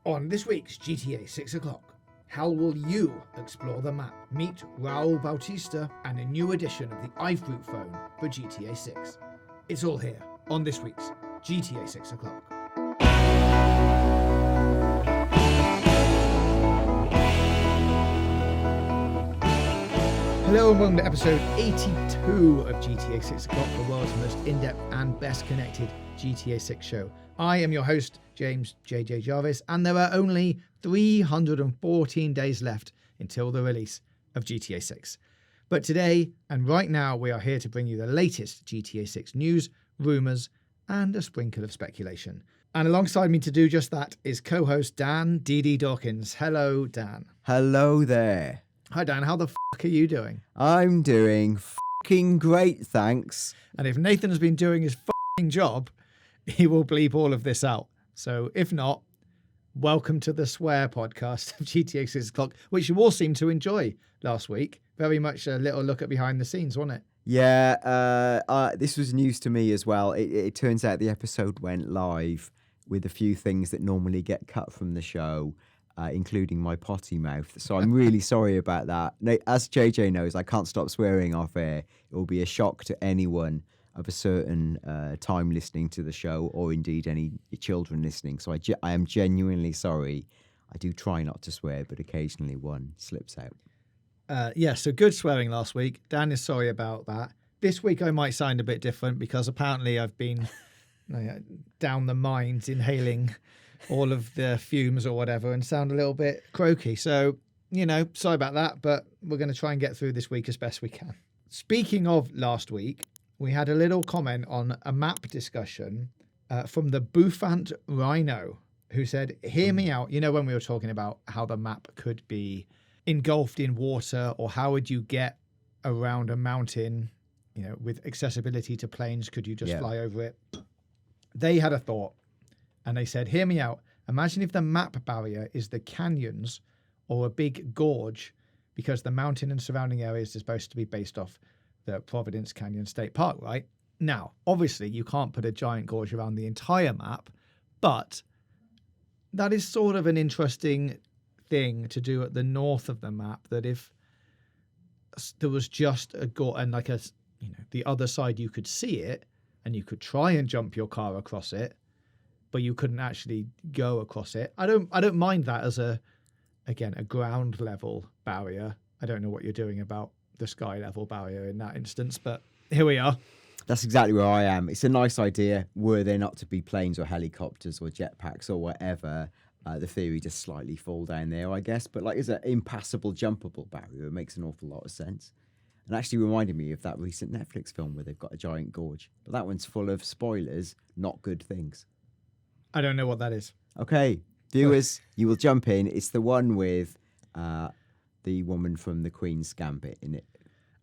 On this week's GTA 6 o'clock, how will you explore the map? Meet Raul Bautista and a new edition of the iFruit phone for GTA 6. It's all here on this week's GTA 6 o'clock. Hello and welcome to episode 82 of GTA 6 o'clock, the world's most in-depth and best connected GTA 6 show. I am your host, James JJ Jarvis, and there are only 314 days left until the release of GTA 6. But today, and right now, we are here to bring you the latest GTA 6 news, rumours, and a sprinkle of speculation. And alongside me to do just that is co-host Dan DD Dawkins. Hello, Dan. Hello there. Hi, Dan. How the are you doing? I'm doing fucking great, thanks. And if Nathan's been doing his job, he will bleep all of this out. So if not, welcome to the swear podcast of GTA 6 o'clock, which you all seemed to enjoy last week. Very much a little look at behind the scenes, wasn't it? Yeah, this was news to me as well. It turns out the episode went live with a few things that normally get cut from the show, including my potty mouth. So I'm really sorry about that. As JJ knows, I can't stop swearing off air. It will be a shock to anyone of a certain time listening to the show, or indeed any children listening. So I am genuinely sorry. I do try not to swear, but occasionally one slips out. So good swearing last week. Dan is sorry about that. This week I might sound a bit different because apparently I've been down the mines inhaling all of the fumes or whatever and sound a little bit croaky. So, sorry about that, but we're going to try and get through this week as best we can. Speaking of last week, we had a little comment on a map discussion from the Bouffant Rhino, who said, hear me out. When we were talking about how the map could be engulfed in water, or how would you get around a mountain, with accessibility to planes? Could you just fly over it? They had a thought. And they said, hear me out. Imagine if the map barrier is the canyons or a big gorge, because the mountain and surrounding areas is supposed to be based off the Providence Canyon State Park, right? Now, obviously, you can't put a giant gorge around the entire map, but that is sort of an interesting thing to do at the north of the map, that if there was just a gorge and the other side, you could see it and you could try and jump your car across it, but you couldn't actually go across it. I don't mind that as a ground level barrier. I don't know what you're doing about the sky level barrier in that instance, but here we are. That's exactly where I am. It's a nice idea. Were there not to be planes or helicopters or jetpacks or whatever, the theory just slightly fall down there, I guess. But it's an impassable, jumpable barrier. It makes an awful lot of sense. And actually reminded me of that recent Netflix film where they've got a giant gorge. But that one's full of spoilers, not good things. I don't know what that is. Okay, viewers, you will jump in. It's the one with the woman from the Queen's Gambit in it.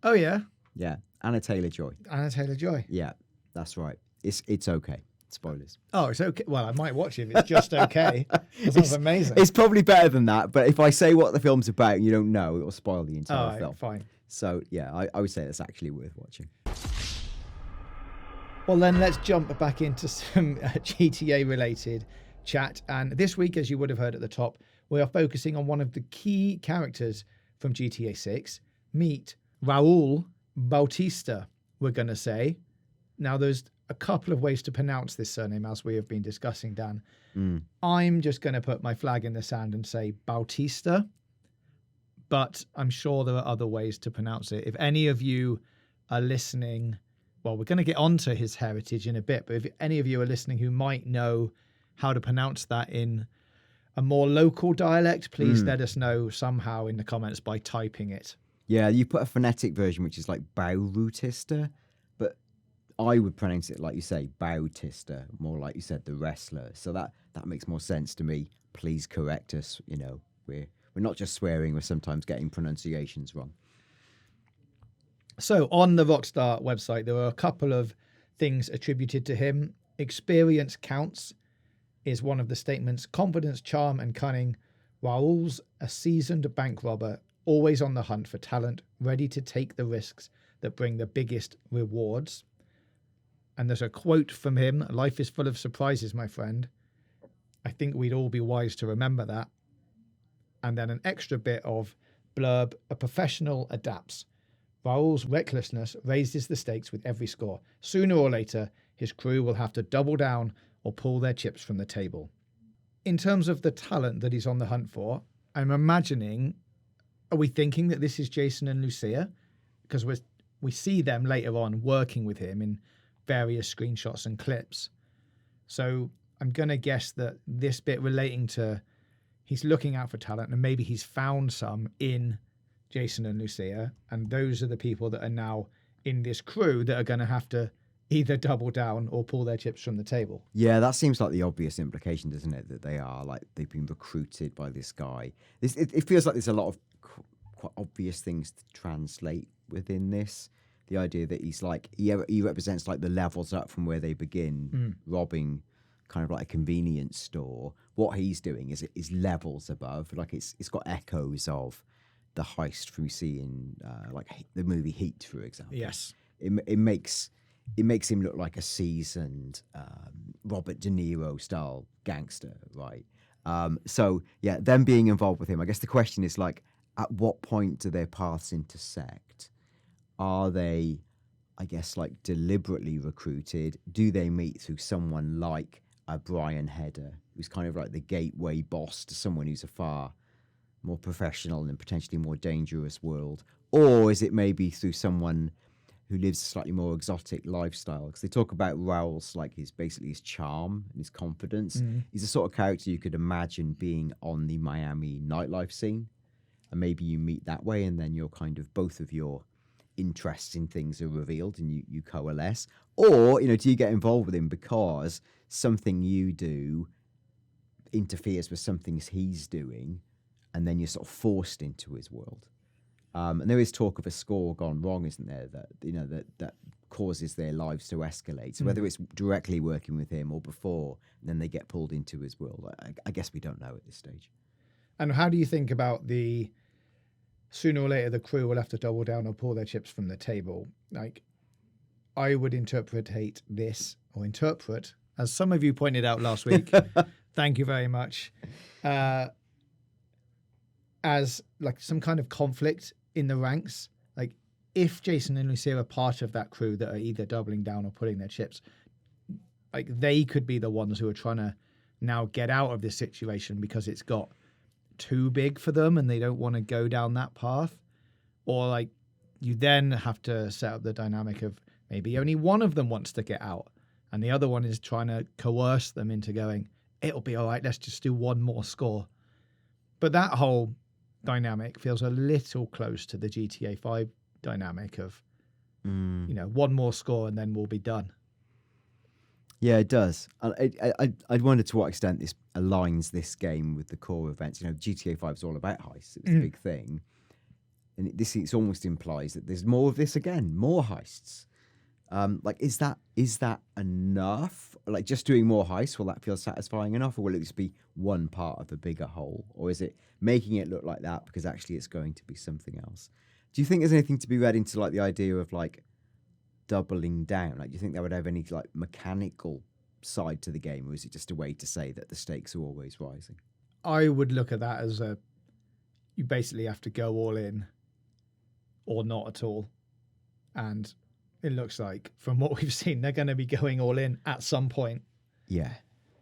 Oh, yeah? Yeah, Anna Taylor-Joy. Anna Taylor-Joy. Yeah, that's right. It's okay. Spoilers. Oh, it's okay. Well, I might watch it if it's just okay. That sounds amazing. It's probably better than that, but if I say what the film's about and you don't know, it'll spoil the entire film. Fine. So, yeah, I would say it's actually worth watching. Well, then let's jump back into some GTA-related chat. And this week, as you would have heard at the top, we are focusing on one of the key characters from GTA 6. Meet Raul Bautista, we're going to say. Now, there's a couple of ways to pronounce this surname, as we have been discussing, Dan. I'm just going to put my flag in the sand and say Bautista, but I'm sure there are other ways to pronounce it. If any of you are listening... Well, we're going to get onto his heritage in a bit, but if any of you are listening who might know how to pronounce that in a more local dialect, please let us know somehow in the comments by typing it. Yeah, you put a phonetic version, which is like Bautista, but I would pronounce it like you say, Bautista, more like you said, the wrestler. So that makes more sense to me. Please correct us. We're not just swearing, we're sometimes getting pronunciations wrong. So on the Rockstar website, there are a couple of things attributed to him. Experience counts is one of the statements. Confidence, charm, and cunning. Raul's a seasoned bank robber, always on the hunt for talent, ready to take the risks that bring the biggest rewards. And there's a quote from him: "Life is full of surprises, my friend. I think we'd all be wise to remember that. And then an extra bit of blurb: a professional adapts. Raul's recklessness raises the stakes with every score. Sooner or later, his crew will have to double down or pull their chips from the table. In terms of the talent that he's on the hunt for, I'm imagining, are we thinking that this is Jason and Lucia? Because we see them later on working with him in various screenshots and clips. So I'm going to guess that this bit relating to he's looking out for talent and maybe he's found some in Jason and Lucia, and those are the people that are now in this crew that are going to have to either double down or pull their chips from the table. Yeah, that seems like the obvious implication, doesn't it? That they are like they've been recruited by this guy. It feels like there's a lot of quite obvious things to translate within this. The idea that he's like he represents like the levels up from where they begin robbing, kind of like a convenience store. What he's doing is levels above. Like it's got echoes of the heist we see in like the movie Heat, for example. Yes, it makes him look like a seasoned Robert De Niro style gangster, right? So yeah, them being involved with him. I guess the question is like, at what point do their paths intersect? Are they, I guess, like deliberately recruited? Do they meet through someone like a Brian Hedder, who's kind of like the gateway boss to someone who's a far more professional and potentially more dangerous world? Or is it maybe through someone who lives a slightly more exotic lifestyle? Because they talk about Raul's like his charm and his confidence. He's the sort of character you could imagine being on the Miami nightlife scene, and maybe you meet that way, and then you're kind of both of your interests in things are revealed and you coalesce. Or, you know, do you get involved with him because something you do interferes with something he's doing, and then you're sort of forced into his world? And there is talk of a score gone wrong, isn't there? That, you know, that causes their lives to escalate. So whether it's directly working with him or before, and then they get pulled into his world, I guess we don't know at this stage. And how do you think about the sooner or later the crew will have to double down or pull their chips from the table? Like, I would interpret this, as some of you pointed out last week, thank you very much, as like some kind of conflict in the ranks. Like, if Jason and Lucia are part of that crew that are either doubling down or pulling their chips, like they could be the ones who are trying to now get out of this situation because it's got too big for them and they don't want to go down that path. Or like you then have to set up the dynamic of maybe only one of them wants to get out and the other one is trying to coerce them into going, it'll be all right, let's just do one more score. But that whole dynamic feels a little close to the GTA 5 dynamic of, you know, one more score and then we'll be done. Yeah, it does. I'd wonder to what extent this aligns this game with the core events. You know, GTA 5 is all about heists. It's a big thing. And it almost implies that there's more of this again, more heists. Like, is that enough? Like, just doing more heists, will that feel satisfying enough? Or will it just be one part of a bigger whole? Or is it making it look like that because actually it's going to be something else? Do you think there's anything to be read into, like, the idea of, like, doubling down? Like, do you think that would have any like mechanical side to the game, or is it just a way to say that the stakes are always rising? I would look at that as you basically have to go all in or not at all. And it looks like from what we've seen, they're going to be going all in at some point. Yeah.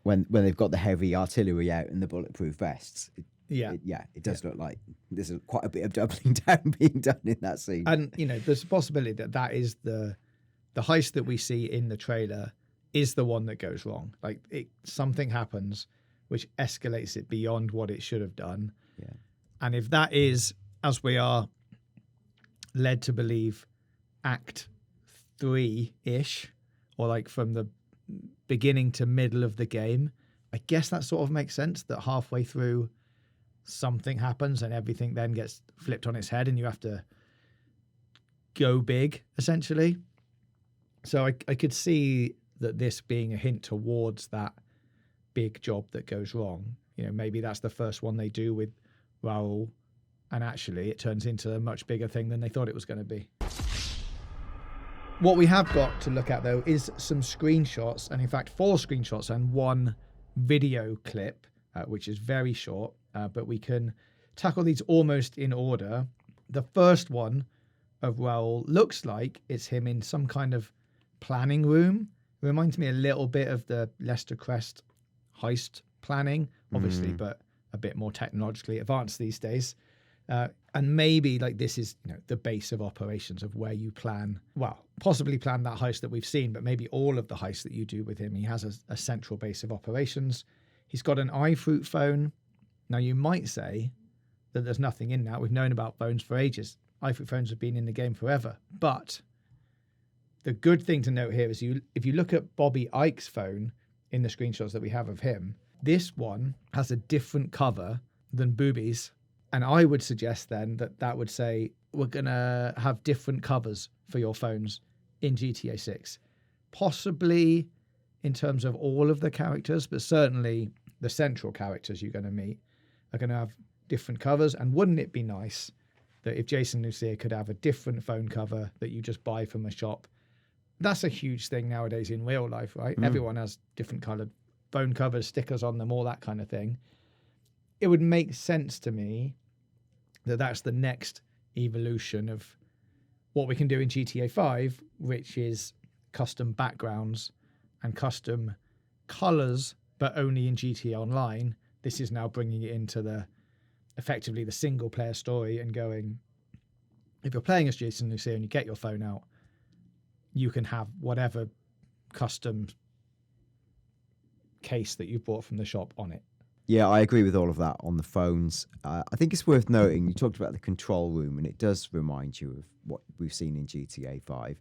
When they've got the heavy artillery out and the bulletproof vests. It does look like there's quite a bit of doubling down being done in that scene. And, you know, there's a possibility that is the heist that we see in the trailer is the one that goes wrong. Like, something happens which escalates it beyond what it should have done. Yeah. And if that is, as we are led to believe, Act 3-ish, or like from the beginning to middle of the game, I guess that sort of makes sense, that halfway through something happens and everything then gets flipped on its head and you have to go big, essentially. So I could see that this being a hint towards that big job that goes wrong. You know, maybe that's the first one they do with Raul, and actually it turns into a much bigger thing than they thought it was going to be. What we have got to look at, though, is some screenshots, and in fact 4 screenshots and 1 video clip, which is very short, but we can tackle these almost in order. The first one of Raul looks like it's him in some kind of planning room. It reminds me a little bit of the Leicester Crest heist planning, obviously, but a bit more technologically advanced these days. And maybe like this is, the base of operations of where you plan, possibly plan that heist that we've seen, but maybe all of the heists that you do with him. He has a central base of operations. He's got an iFruit phone. Now you might say that there's nothing in that. We've known about phones for ages. iFruit phones have been in the game forever. But the good thing to note here is if you look at Bobby Ike's phone in the screenshots that we have of him, this one has a different cover than Booby's. And I would suggest then that would say we're going to have different covers for your phones in GTA 6. Possibly in terms of all of the characters, but certainly the central characters you're going to meet are going to have different covers. And wouldn't it be nice that if Jason Lucia could have a different phone cover that you just buy from a shop? That's a huge thing nowadays in real life, right? Everyone has different colored phone covers, stickers on them, all that kind of thing. It would make sense to me that that's the next evolution of what we can do in GTA 5, which is custom backgrounds and custom colors, but only in GTA Online. This is now bringing it into effectively the single player story and going, if you're playing as Jason Lucia and you get your phone out, you can have whatever custom case that you bought from the shop on it. Yeah, I agree with all of that on the phones. I think it's worth noting, you talked about the control room, and it does remind you of what we've seen in GTA 5.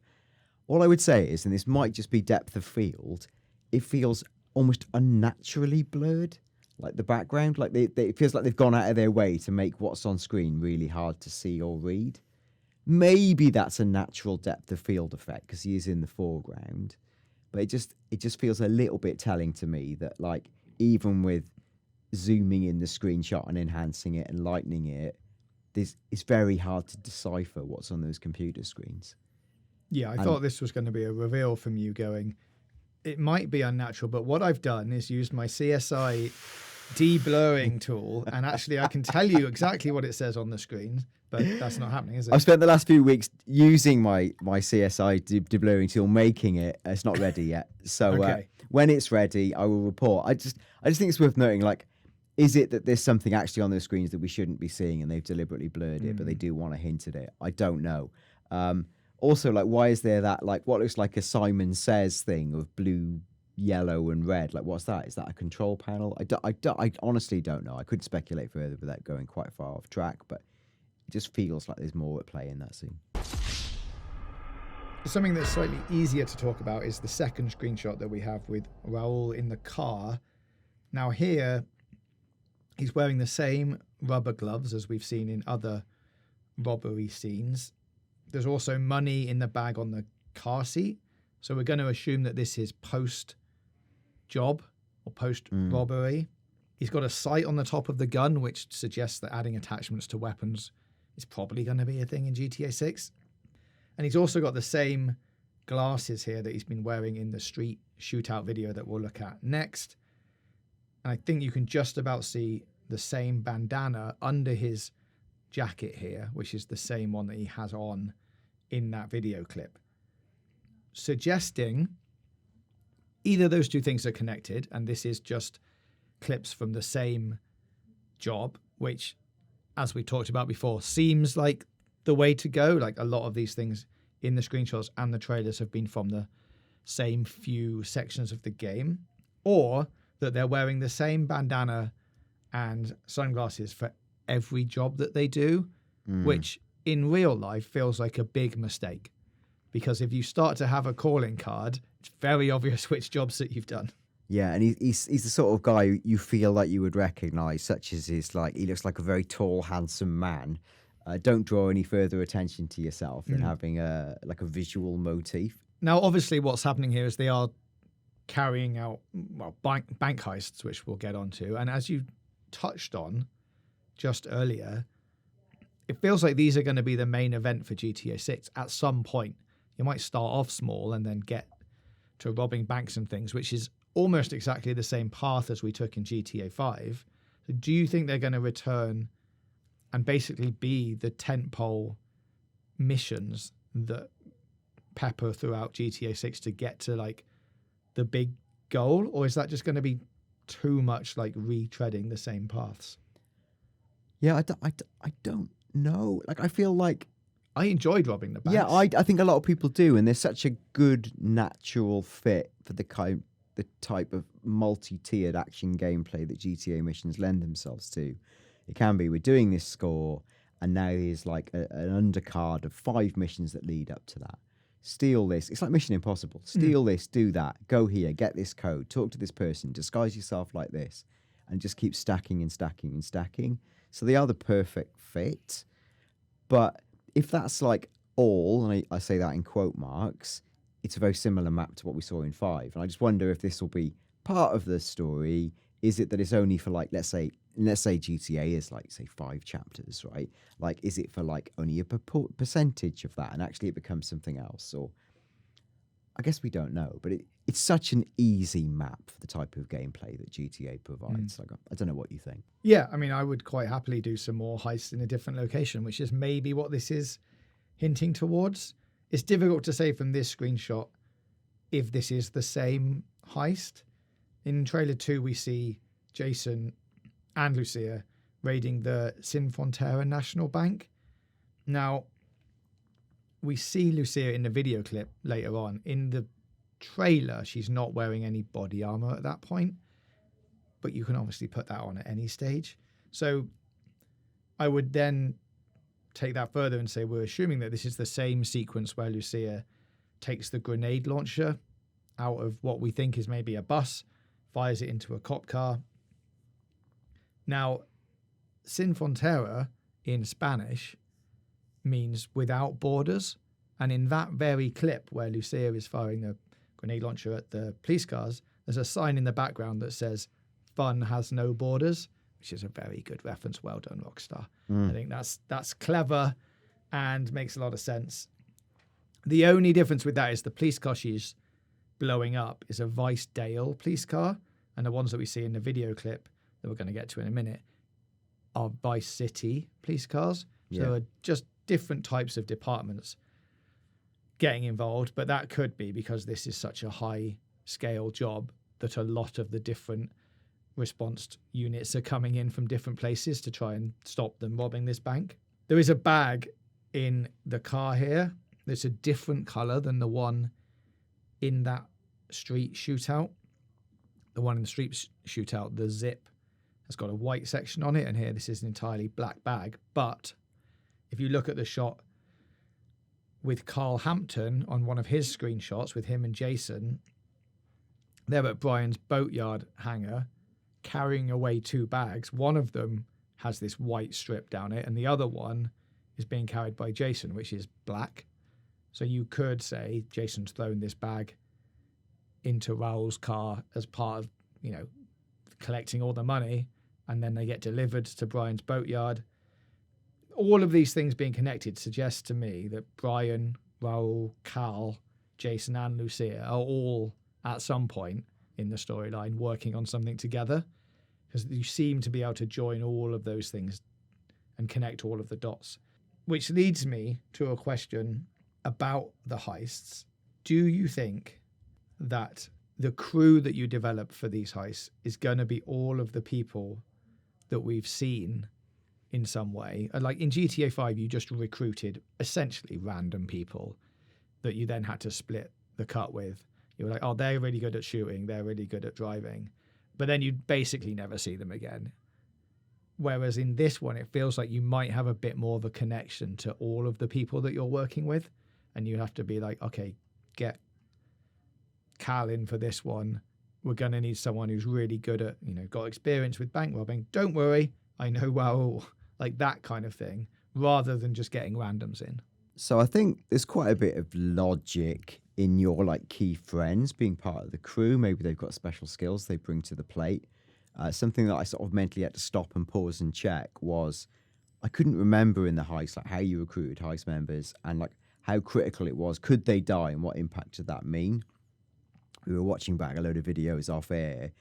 All I would say is, and this might just be depth of field, it feels almost unnaturally blurred, like the background. Like it feels like they've gone out of their way to make what's on screen really hard to see or read. Maybe that's a natural depth of field effect because he is in the foreground. But it just feels a little bit telling to me that, like, even with zooming in the screenshot and enhancing it and lightening it, it's very hard to decipher what's on those computer screens. Yeah, I thought this was going to be a reveal from you going, it might be unnatural, but what I've done is used my CSI de-blurring tool, and actually I can tell you exactly what it says on the screen, but that's not happening, is it? I've spent the last few weeks using my CSI de-blurring tool, making it. It's not ready yet. So okay. When it's ready, I will report. I just think it's worth noting, like, is it that there's something actually on those screens that we shouldn't be seeing and they've deliberately blurred it, but they do want to hint at it? I don't know. Also, like, why is there that, like, what looks like a Simon Says thing of blue, yellow, and red? Like, what's that? Is that a control panel? I honestly don't know. I could speculate further without going quite far off track, but it just feels like there's more at play in that scene. Something that's slightly easier to talk about is the second screenshot that we have with Raul in the car. Now here, he's wearing the same rubber gloves as we've seen in other robbery scenes. There's also money in the bag on the car seat. So we're going to assume that this is post-job or post-robbery. He's got a sight on the top of the gun, which suggests that adding attachments to weapons is probably going to be a thing in GTA 6. And he's also got the same glasses here that he's been wearing in the street shootout video that we'll look at next. And I think you can just about see the same bandana under his jacket here, which is the same one that he has on in that video clip, suggesting either those two things are connected and this is just clips from the same job, which, as we talked about before, seems like the way to go. Like, a lot of these things in the screenshots and the trailers have been from the same few sections of the game, or that they're wearing the same bandana and sunglasses for every job that they do, which in real life feels like a big mistake. Because if you start to have a calling card, it's very obvious which jobs that you've done. Yeah, and he's the sort of guy you feel like you would recognise, such as he looks like a very tall, handsome man. Don't draw any further attention to yourself than having a visual motif. Now, obviously, what's happening here is they are carrying out bank heists, which we'll get onto. And as you touched on just earlier, it feels like these are going to be the main event for GTA 6 at some point. You might start off small and then get to robbing banks and things, which is almost exactly the same path as we took in GTA 5. So do you think they're going to return and basically be the tentpole missions that pepper throughout GTA 6 to get to like the big goal? Or is that just going to be too much like retreading the same paths? Yeah, I don't know. Like, I feel like, I enjoyed robbing the banks. yeah, I think a lot of people do, and there's such a good natural fit for the type of multi-tiered action gameplay that GTA missions lend themselves to. It can be, we're doing this score, and now there's like an undercard of 5 missions that lead up to that. Steal this. It's like Mission Impossible. Steal this, do that, go here, get this code, talk to this person, disguise yourself like this, and just keep stacking and stacking and stacking. So they are the perfect fit. But if that's like all, and I say that in quote marks, it's a very similar map to what we saw in 5. And I just wonder if this will be part of the story. Is it that it's only for like, let's say GTA is like, say, 5 chapters, right? Like, is it for like only a percentage of that, and actually it becomes something else? Or I guess we don't know, but it's such an easy map for the type of gameplay that GTA provides. Like, I don't know what you think. Yeah, I mean, I would quite happily do some more heists in a different location, which is maybe what this is hinting towards. It's difficult to say from this screenshot if this is the same heist. In trailer 2, we see Jason and Lucia raiding the Sin Frontera National Bank. Now, we see Lucia in the video clip later on. In the trailer, she's not wearing any body armor at that point, but you can obviously put that on at any stage. So I would then take that further and say we're assuming that this is the same sequence where Lucia takes the grenade launcher out of what we think is maybe a bus, fires it into a cop car. Now, Sin Frontera in Spanish means without borders. And in that very clip where Lucia is firing the grenade launcher at the police cars, there's a sign in the background that says, "Fun has no borders," which is a very good reference. Well done, Rockstar. I think that's clever and makes a lot of sense. The only difference with that is the police car she's blowing up is a Vice Dale police car, and the ones that we see in the video clip that we're going to get to in a minute are Vice City police cars. So there are just different types of departments getting involved, but that could be because this is such a high scale job that a lot of the different response units are coming in from different places to try and stop them robbing this bank. There is a bag in the car here that's a different color than the one in that street shootout. The one in the street shootout, the zip, has got a white section on it, and here this is an entirely black bag. But if you look at the shot with Carl Hampton on one of his screenshots with him and Jason, they're at Brian's boatyard hangar carrying away 2 bags. One of them has this white strip down it, and the other one is being carried by Jason, which is black. So you could say Jason's thrown this bag into Raul's car as part of, collecting all the money, and then they get delivered to Brian's boatyard. All of these things being connected suggests to me that Brian, Raul, Carl, Jason, and Lucia are all at some point in the storyline working on something together, because you seem to be able to join all of those things and connect all of the dots. Which leads me to a question about the heists. Do you think that the crew that you develop for these heists is going to be all of the people that we've seen in some way? Like in GTA 5, you just recruited essentially random people that you then had to split the cut with. You were like, oh, they're really good at shooting, they're really good at driving. But then you basically never see them again. Whereas in this one, it feels like you might have a bit more of a connection to all of the people that you're working with. And you have to be like, okay, get Cal in for this one. We're going to need someone who's really good at, got experience with bank robbing. Don't worry, I know Raul. Like that kind of thing, rather than just getting randoms in. So I think there's quite a bit of logic in your like key friends being part of the crew. Maybe they've got special skills they bring to the plate. Something that I sort of mentally had to stop and pause and check was I couldn't remember in the heist like how you recruited heist members and like how critical it was. Could they die and what impact did that mean? we were watching back a load of videos off air.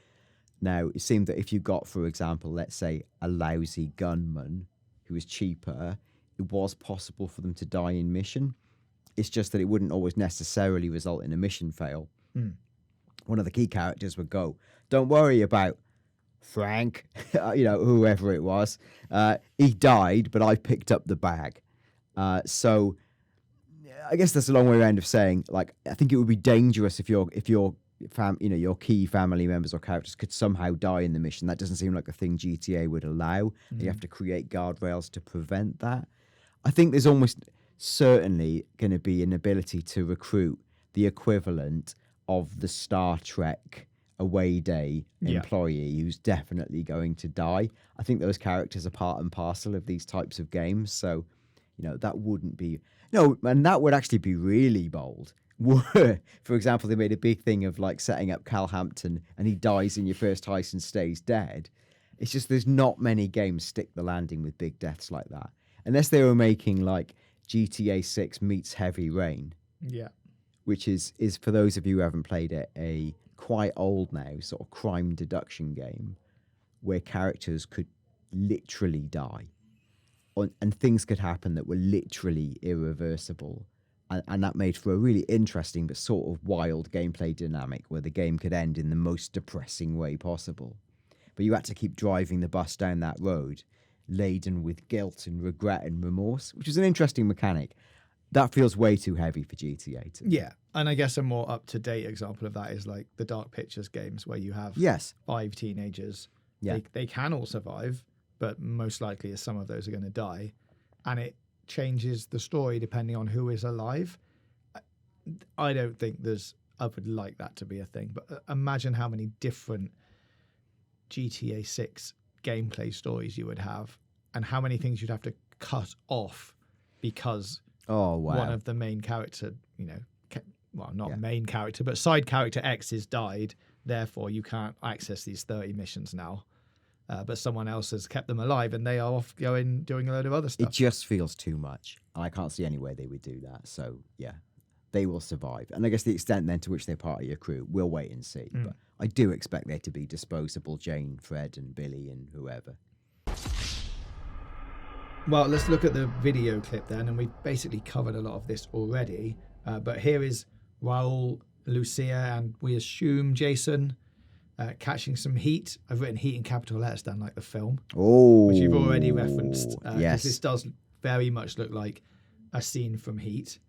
Now, it seemed that if you got, for example, let's say a lousy gunman who was cheaper, it was possible for them to die in mission. It's just that it wouldn't always necessarily result in a mission fail. One of the key characters would go, "Don't worry about Frank," whoever it was. He died, but I picked up the bag. So I guess that's a long way around of saying, like, I think it would be dangerous if your key family members or characters could somehow die in the mission. That doesn't seem like a thing GTA would allow. You have to create guardrails to prevent that. I think there's almost certainly going to be an ability to recruit the equivalent of the Star Trek away day employee who's definitely going to die. I think those characters are part and parcel of these types of games. So, that wouldn't be... No, and that would actually be really bold. For example, they made a big thing of like setting up Cal Hampton and he dies in your first heist and stays dead. It's just there's not many games stick the landing with big deaths like that. Unless they were making like GTA 6 meets Heavy Rain. Yeah. Which is for those of you who haven't played it, a quite old now sort of crime deduction game where characters could literally die. And things could happen that were literally irreversible. And that made for a really interesting but sort of wild gameplay dynamic where the game could end in the most depressing way possible. But you had to keep driving the bus down that road, laden with guilt and regret and remorse, which is an interesting mechanic. That feels way too heavy for GTA to me. Yeah, and I guess a more up-to-date example of that is like the Dark Pictures games where you have 5 teenagers. Yeah. They can all survive, but most likely some of those are going to die. And it changes the story depending on who is alive. I don't think I would like that to be a thing, but imagine how many different GTA 6 gameplay stories you would have and how many things you'd have to cut off because one of the main character, main character, but side character X has died, therefore you can't access these 30 missions now. But someone else has kept them alive and they are off doing a load of other stuff. It just feels too much. I can't see any way they would do that. So, yeah, they will survive. And I guess the extent then to which they're part of your crew, we'll wait and see. But I do expect there to be disposable Jane, Fred and Billy and whoever. Well, let's look at the video clip then. And we've basically covered a lot of this already. But here is Raul, Lucia, and we assume Jason... catching some heat. I've written heat in capital letters down like the film, which you've already referenced. Yes. This does very much look like a scene from Heat.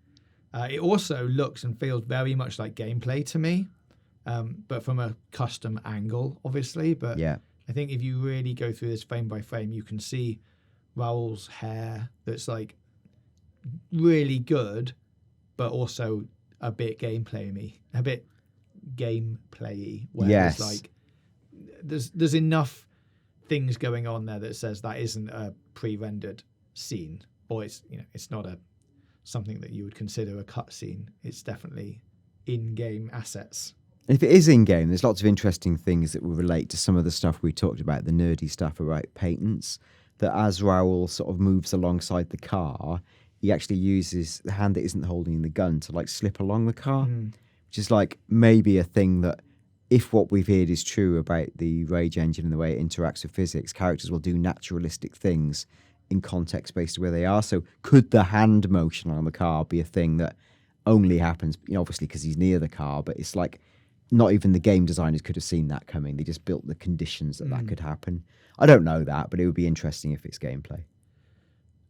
It also looks and feels very much like gameplay to me, but from a custom angle, obviously. But I think if you really go through this frame by frame, you can see Raul's hair that's like really good, but also a bit gameplay-y, a bit gameplay-y, where it's like there's enough things going on there that says that isn't a pre-rendered scene, or it's not something that you would consider a cutscene. It's definitely in-game assets. If it is in-game, there's lots of interesting things that will relate to some of the stuff we talked about, the nerdy stuff about patents, that as Raul sort of moves alongside the car, he actually uses the hand that isn't holding the gun to like slip along the car. Which is like maybe a thing that, if what we've heard is true about the Rage engine and the way it interacts with physics, characters will do naturalistic things in context based on where they are. So could the hand motion on the car be a thing that only happens, obviously because he's near the car, but it's like not even the game designers could have seen that coming. They just built the conditions that could happen. I don't know that, but it would be interesting if it's gameplay.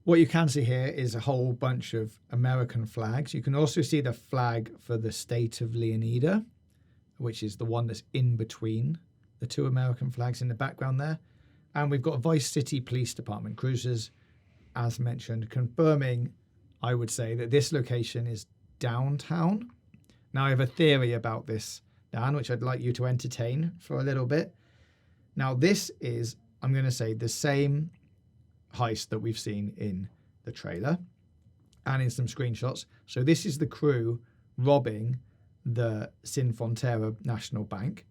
What you can see here is a whole bunch of American flags. You can also see the flag for the state of Leonida, which is the one that's in between the two American flags in the background there. And we've got Vice City Police Department cruisers, as mentioned, confirming, I would say, that this location is downtown. Now, I have a theory about this, Dan, which I'd like you to entertain for a little bit. Now, this is, I'm going to say, the same heist that we've seen in the trailer and in some screenshots. So this is the crew robbing the Sin Frontera National Bank,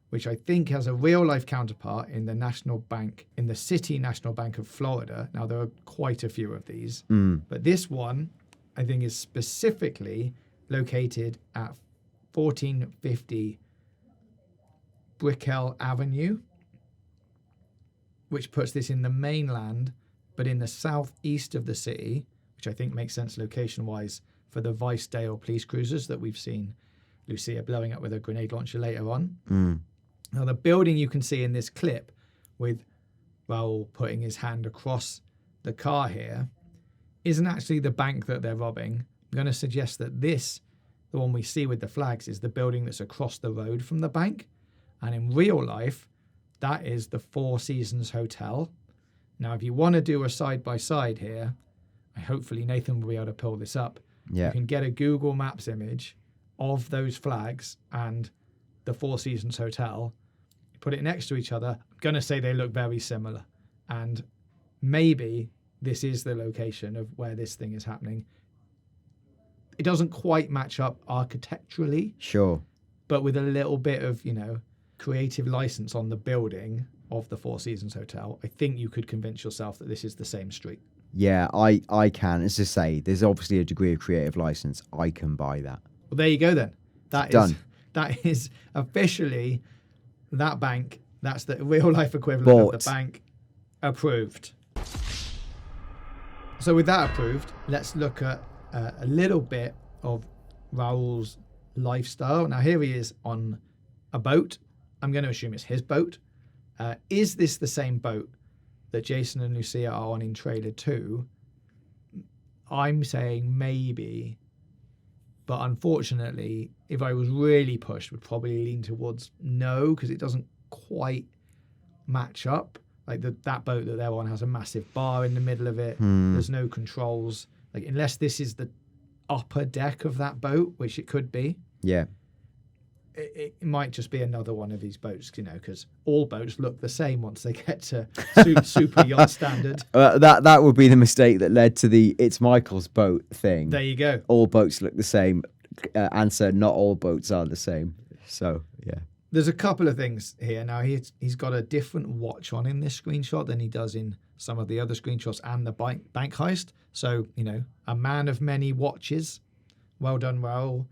which I think has a real life counterpart in the National Bank, in the City National Bank of Florida. Now there are quite a few of these, but this one I think is specifically located at 1450 Brickell Avenue, which puts this in the mainland, but in the southeast of the city, which I think makes sense location-wise for the Vicedale police cruisers that we've seen Lucia blowing up with a grenade launcher later on. Now, the building you can see in this clip with Raul putting his hand across the car here isn't actually the bank that they're robbing. I'm going to suggest that this, the one we see with the flags, is the building that's across the road from the bank. And in real life, that is the Four Seasons Hotel. Now, if you want to do a side-by-side here, hopefully Nathan will be able to pull this up. Yeah. You can get a Google Maps image of those flags and the Four Seasons Hotel, put it next to each other. I'm going to say they look very similar. And maybe this is the location of where this thing is happening. It doesn't quite match up architecturally. Sure. But with a little bit of, creative license on the building of the Four Seasons Hotel, I think you could convince yourself that this is the same street. Yeah, I can. As I say, there's obviously a degree of creative license. I can buy that. Well, there you go then. Done. That is officially that bank. That's the real life equivalent of the bank approved. So with that approved, let's look at a little bit of Raul's lifestyle. Now here he is on a boat. I'm going to assume it's his boat. Is this the same boat that Jason and Lucia are on in trailer 2? I'm saying maybe, but unfortunately, if I was really pushed, would probably lean towards no, because it doesn't quite match up. Like that boat that they're on has a massive bar in the middle of it. There's no controls. Like, unless this is the upper deck of that boat, which it could be. Yeah. It might just be another one of these boats, because all boats look the same once they get to super yacht standard. That would be the mistake that led to the "it's Michael's boat" thing. There you go. All boats look the same. Answer: not all boats are the same. So yeah. There's a couple of things here. Now he's got a different watch on in this screenshot than he does in some of the other screenshots and the bank heist. So a man of many watches. Well done, Raul.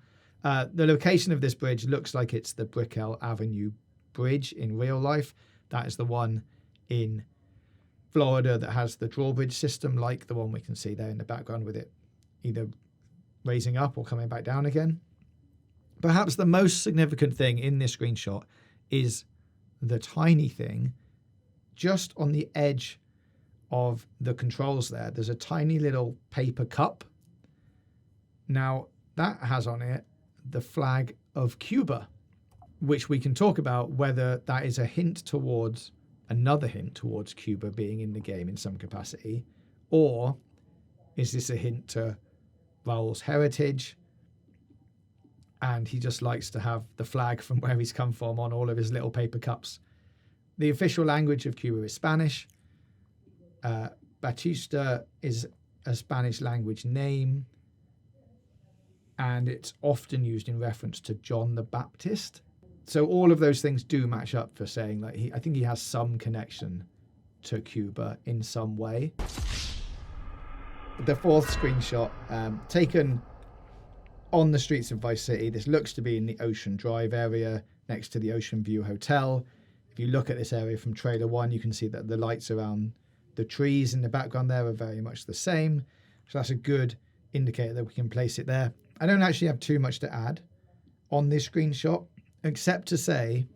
The location of this bridge looks like it's the Brickell Avenue Bridge in real life. That is the one in Florida that has the drawbridge system, like the one we can see there in the background, with it either raising up or coming back down again. Perhaps the most significant thing in this screenshot is the tiny thing just on the edge of the controls there. There's a tiny little paper cup. Now, that has on it the flag of Cuba, which we can talk about whether that is a hint towards another hint towards Cuba being in the game in some capacity, or is this a hint to Raul's heritage and he just likes to have the flag from where he's come from on all of his little paper cups. The official language of Cuba is Spanish. Bautista is a Spanish language name, and it's often used in reference to John the Baptist. So all of those things do match up for saying that I think he has some connection to Cuba in some way. The fourth screenshot, taken on the streets of Vice City. This looks to be in the Ocean Drive area next to the Ocean View Hotel. If you look at this area from trailer 1, you can see that the lights around the trees in the background there are very much the same. So that's a good indicator that we can place it there. I don't actually have too much to add on this screenshot, except to say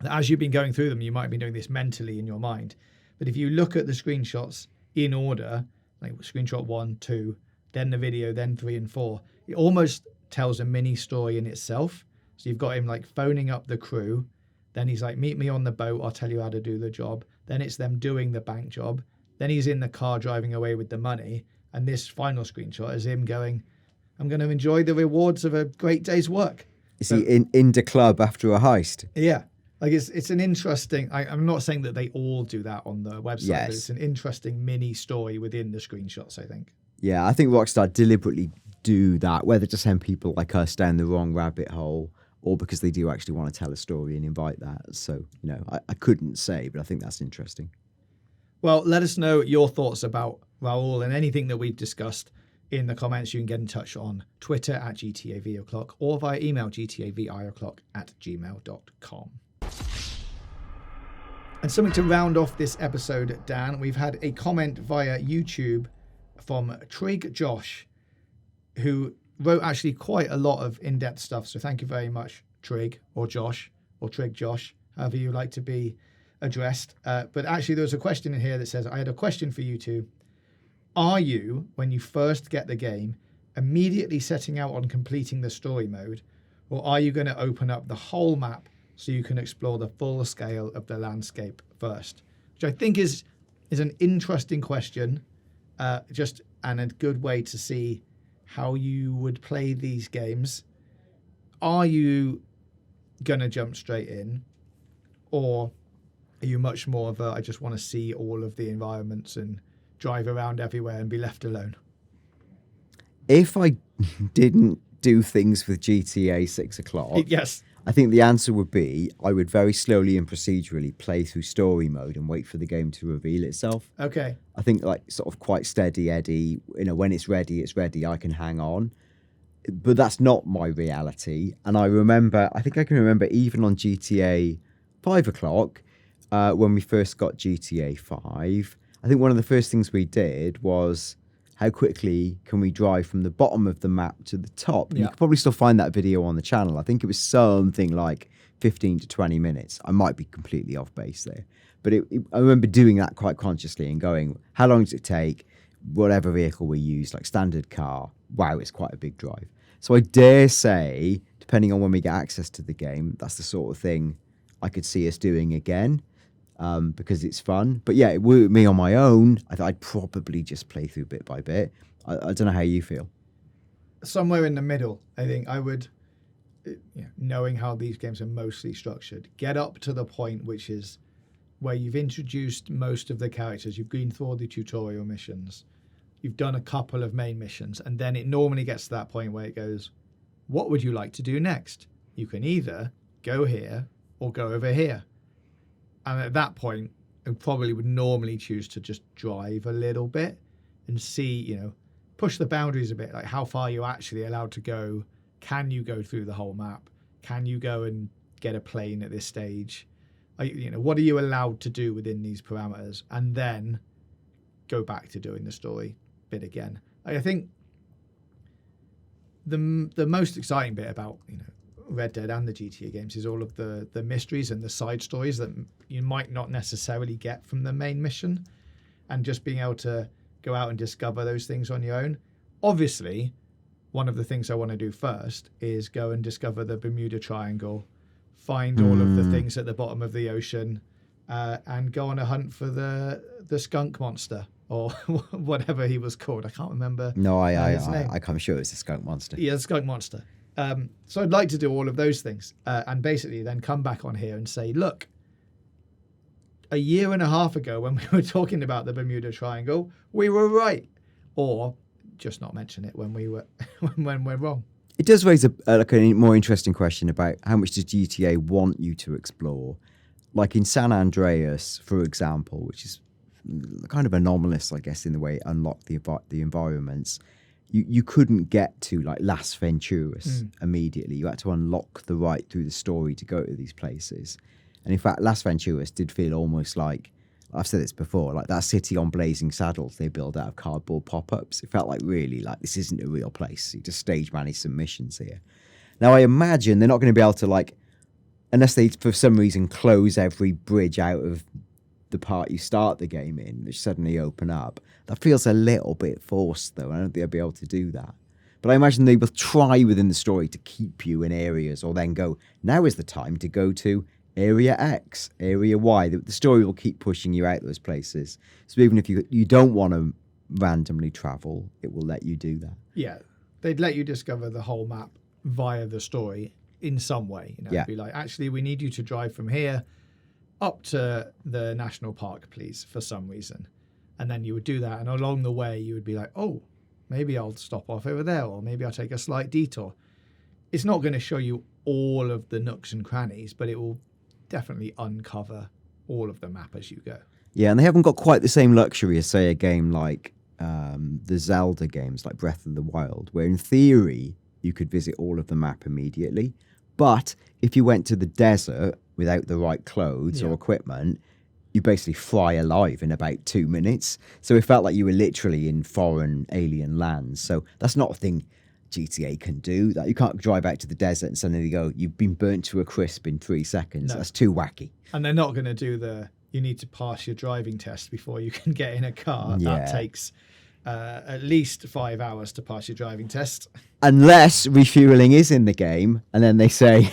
that as you've been going through them, you might be doing this mentally in your mind. But if you look at the screenshots in order, like screenshot 1, 2, then the video, then 3 and 4, it almost tells a mini story in itself. So you've got him like phoning up the crew. Then he's like, meet me on the boat. I'll tell you how to do the job. Then it's them doing the bank job. Then he's in the car driving away with the money. And this final screenshot is him going, I'm going to enjoy the rewards of a great day's work. Is he in the club after a heist? Yeah. Like it's an interesting, I'm not saying that they all do that on the website, yes, but it's an interesting mini story within the screenshots, I think. Yeah, I think Rockstar deliberately do that, whether to send people like us down the wrong rabbit hole or because they do actually want to tell a story and invite that. So, I couldn't say, but I think that's interesting. Well, let us know your thoughts about Raul and anything that we've discussed in the comments. You can get in touch on Twitter @GTAVOclock or via email gtavioclock@gmail.com. And something to round off this episode, Dan, we've had a comment via YouTube from Trig Josh, who wrote actually quite a lot of in-depth stuff. So thank you very much, Trig or Josh or Trig Josh, however you like to be addressed. But actually, there's a question in here that says, I had a question for you two. Are you, when you first get the game, immediately setting out on completing the story mode, or are you going to open up the whole map so you can explore the full scale of the landscape first? Which I think is an interesting question, just and a good way to see how you would play these games. Are you going to jump straight in, or are you much more of a, I just want to see all of the environments and drive around everywhere and be left alone? If I didn't do things with GTA 6 o'clock, Yes. I think the answer would be I would very slowly and procedurally play through story mode and wait for the game to reveal itself. Okay. I think like sort of quite steady Eddie, when it's ready, I can hang on. But that's not my reality. And I think I can remember even on GTA 5 o'clock, when we first got GTA 5, I think one of the first things we did was how quickly can we drive from the bottom of the map to the top. Yeah. You could probably still find that video on the channel. I think it was something like 15 to 20 minutes. I might be completely off base there. But I remember doing that quite consciously and going, how long does it take? Whatever vehicle we use, like standard car, wow, it's quite a big drive. So I dare say, depending on when we get access to the game, that's the sort of thing I could see us doing again. Because it's fun. But yeah, me on my own, I'd probably just play through bit by bit. I don't know how you feel. Somewhere in the middle, I think I would, knowing how these games are mostly structured, get up to the point which is where you've introduced most of the characters, you've been through all the tutorial missions, you've done a couple of main missions, and then it normally gets to that point where it goes, what would you like to do next? You can either go here or go over here. And at that point, I probably would normally choose to just drive a little bit and see, push the boundaries a bit, like how far you're actually allowed to go. Can you go through the whole map? Can you go and get a plane at this stage? What are you allowed to do within these parameters? And then go back to doing the story bit again. I think the most exciting bit about, Red Dead and the GTA games is all of the mysteries and the side stories that you might not necessarily get from the main mission, and just being able to go out and discover those things on your own. Obviously, one of the things I want to do first is go and discover the Bermuda Triangle, find all of the things at the bottom of the ocean, and go on a hunt for the skunk monster or whatever he was called. I can't remember. No, his name. I'm sure it's the skunk monster. Yeah, the skunk monster. So I'd like to do all of those things and basically then come back on here and say, look, a year and a half ago when we were talking about the Bermuda Triangle, we were right. Or just not mention it when we're wrong. It does raise a more interesting question about how much does GTA want you to explore. Like in San Andreas, for example, which is kind of anomalous, I guess, in the way it unlocked the environments. You couldn't get to like Las Venturas immediately. You had to unlock the right through the story to go to these places. And in fact, Las Venturas did feel almost like, I've said this before, like that city on Blazing Saddles they build out of cardboard pop-ups. It felt like really like this isn't a real place. You just stage manage some missions here. Now I imagine they're not going to be able to unless they for some reason close every bridge out of the part you start the game in, which suddenly open up. That feels a little bit forced, though. I don't think they'll be able to do that. But I imagine they will try within the story to keep you in areas, or then go, now is the time to go to Area X, Area Y. The story will keep pushing you out those places. So even if you don't want to randomly travel, it will let you do that. Yeah, they'd let you discover the whole map via the story in some way. It'd be like, actually, we need you to drive from here up to the national park, please, for some reason. And then you would do that, and along the way you would be like, oh, maybe I'll stop off over there, or maybe I'll take a slight detour. It's not going to show you all of the nooks and crannies, but it will definitely uncover all of the map as you go. Yeah, and they haven't got quite the same luxury as, say, a game like the Zelda games, like Breath of the Wild, where in theory you could visit all of the map immediately. But if you went to the desert without the right clothes or equipment, you basically fry alive in about 2 minutes. So it felt like you were literally in foreign alien lands. So that's not a thing GTA can do. That you can't drive out to the desert and suddenly go, you've been burnt to a crisp in 3 seconds. No. That's too wacky. And they're not going to do you need to pass your driving test before you can get in a car. Yeah. That takes at least 5 hours to pass your driving test. Unless refueling is in the game, and then they say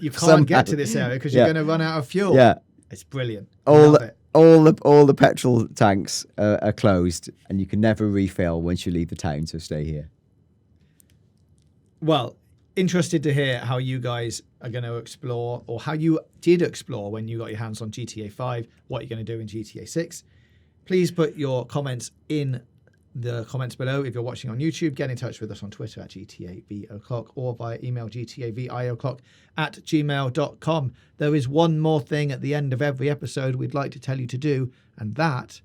you can't get to this area because you're going to run out of fuel. Yeah, it's brilliant. All the petrol tanks are closed, and you can never refill once you leave the town. So stay here. Well, interested to hear how you guys are going to explore, or how you did explore when you got your hands on GTA 5, what you're going to do in GTA 6. Please put your comments in the comments below. If you're watching on YouTube, get in touch with us on Twitter at GTAVOclock or via email gtavio'clock@gmail.com. There is one more thing at the end of every episode we'd like to tell you to do, and that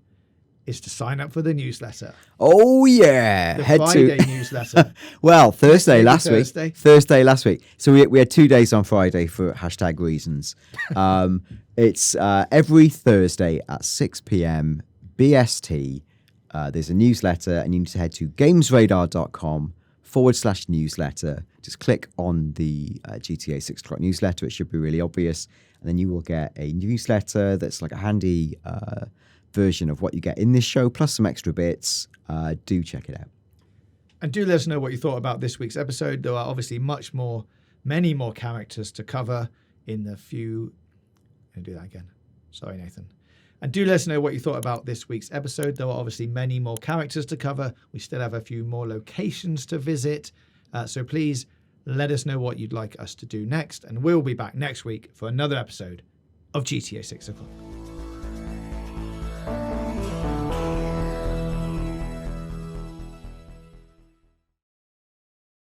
is to sign up for the newsletter. Oh, yeah. The Friday newsletter. Well, Thursday last week. So we had 2 days on Friday for #reasons. It's every Thursday at 6 p.m. BST. There's a newsletter, and you need to head to gamesradar.com/newsletter. Just click on the GTA 6 o'clock newsletter. It should be really obvious. And then you will get a newsletter that's like a handy version of what you get in this show, plus some extra bits. Do check it out. And do let us know what you thought about this week's episode. There are obviously many more characters to cover in the few... I'm going to do that again. Sorry, Nathan. And do let us know what you thought about this week's episode. There are obviously many more characters to cover. We still have a few more locations to visit. So please let us know what you'd like us to do next. And we'll be back next week for another episode of GTA 6 O'Clock.